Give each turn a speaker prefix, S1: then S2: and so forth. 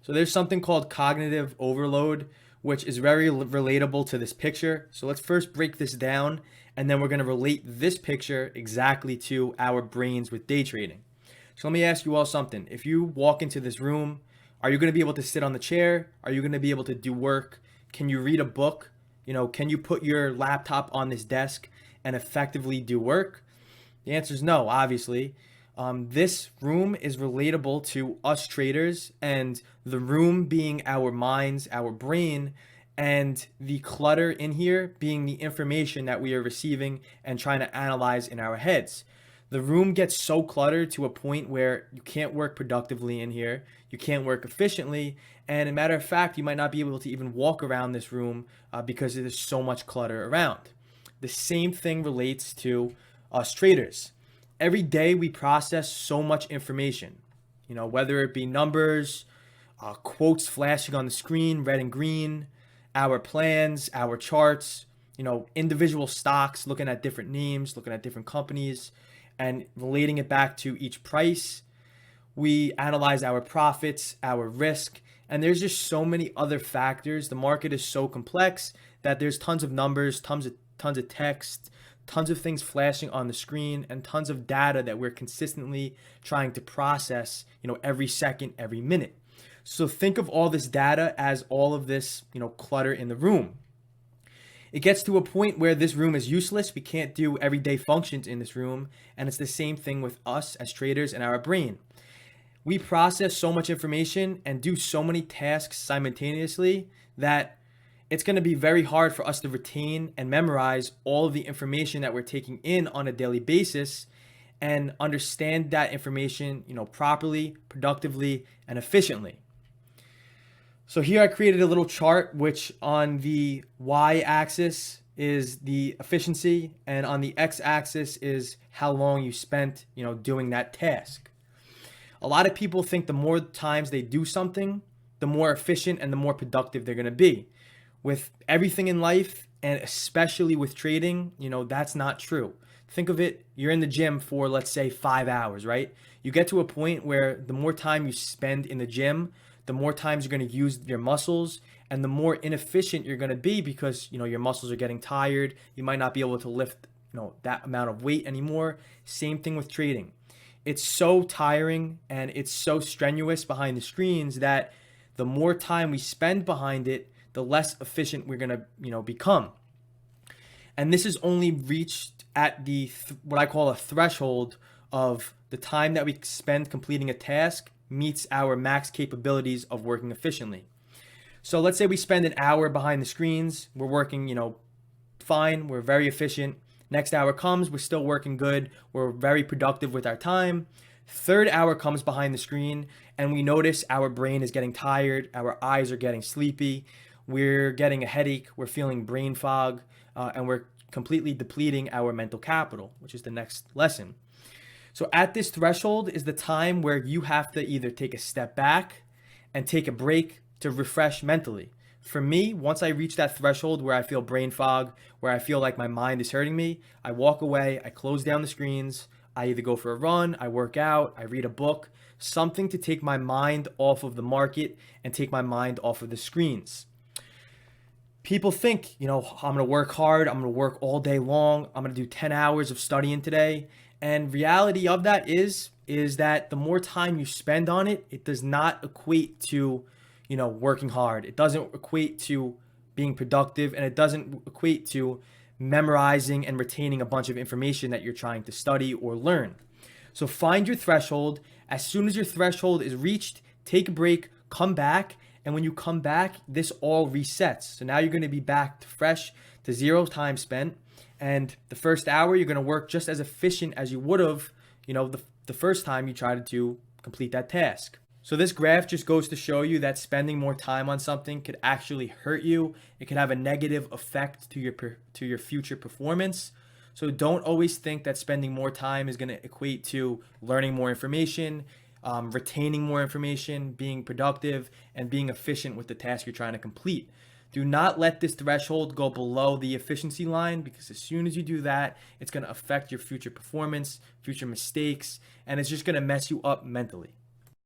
S1: So there's something called cognitive overload, which is very relatable to this picture. So let's first break this down, and then we're going to relate this picture exactly to our brains with day trading. So let me ask you all something. If you walk into this room, are you going to be able to sit on the chair? Are you going to be able to do work? Can you read a book? Can you put your laptop on this desk and effectively do work? The answer is no, obviously. This room is relatable to us traders, and the room being our minds, our brain, and the clutter in here being the information that we are receiving and trying to analyze in our heads. The room gets so cluttered to a point where you can't work productively in here, you can't work efficiently, and a matter of fact, you might not be able to even walk around this room because there's so much clutter around. The same thing relates to us traders. Every day we process so much information, whether it be numbers, quotes flashing on the screen, red and green, our plans, our charts, individual stocks, looking at different names, looking at different companies, and relating it back to each price. We analyze our profits, our risk, and there's just so many other factors. The market is so complex that there's tons of numbers, tons of text, tons of things flashing on the screen, and tons of data that we're consistently trying to process, every second, every minute. So think of all this data as all of this, clutter in the room. It gets to a point where this room is useless. We can't do everyday functions in this room. And it's the same thing with us as traders and our brain. We process so much information and do so many tasks simultaneously that it's going to be very hard for us to retain and memorize all of the information that we're taking in on a daily basis and understand that information, properly, productively, and efficiently. So here I created a little chart, which on the y-axis is the efficiency, and on the x-axis is how long you spent, doing that task. A lot of people think the more times they do something, the more efficient and the more productive they're going to be. With everything in life, and especially with trading, that's not true. Think of it, you're in the gym for, let's say, 5 hours, right? You get to a point where the more time you spend in the gym, the more times you're going to use your muscles, and the more inefficient you're going to be because, your muscles are getting tired. You might not be able to lift, that amount of weight anymore. Same thing with trading. It's so tiring and it's so strenuous behind the screens that the more time we spend behind it, the less efficient we're going to, become. And this is only reached at the what I call a threshold of the time that we spend completing a task meets our max capabilities of working efficiently. So let's say we spend an hour behind the screens. We're working, fine. We're very efficient. Next hour comes, we're still working good. We're very productive with our time. Third hour comes behind the screen and we notice our brain is getting tired. Our eyes are getting sleepy. We're getting a headache. We're feeling brain fog, and we're completely depleting our mental capital, which is the next lesson. So at this threshold is the time where you have to either take a step back and take a break to refresh mentally. For me, once I reach that threshold where I feel brain fog, where I feel like my mind is hurting me, I walk away, I close down the screens, I either go for a run, I work out, I read a book, something to take my mind off of the market and take my mind off of the screens. People think, I'm going to work hard, I'm going to work all day long, I'm going to do 10 hours of studying today. And reality of that is that the more time you spend on it, it does not equate to, working hard. It doesn't equate to being productive, and it doesn't equate to memorizing and retaining a bunch of information that you're trying to study or learn. So find your threshold. As soon as your threshold is reached, take a break, come back. And when you come back, this all resets. So now you're going to be back to fresh, to zero time spent. And the first hour, you're going to work just as efficient as you would have, the first time you tried to complete that task. So this graph just goes to show you that spending more time on something could actually hurt you. It could have a negative effect to your future performance. So don't always think that spending more time is going to equate to learning more information, retaining more information, being productive, and being efficient with the task you're trying to complete. Do not let this threshold go below the efficiency line, because as soon as you do that, it's going to affect your future performance, future mistakes, and it's just going to mess you up mentally.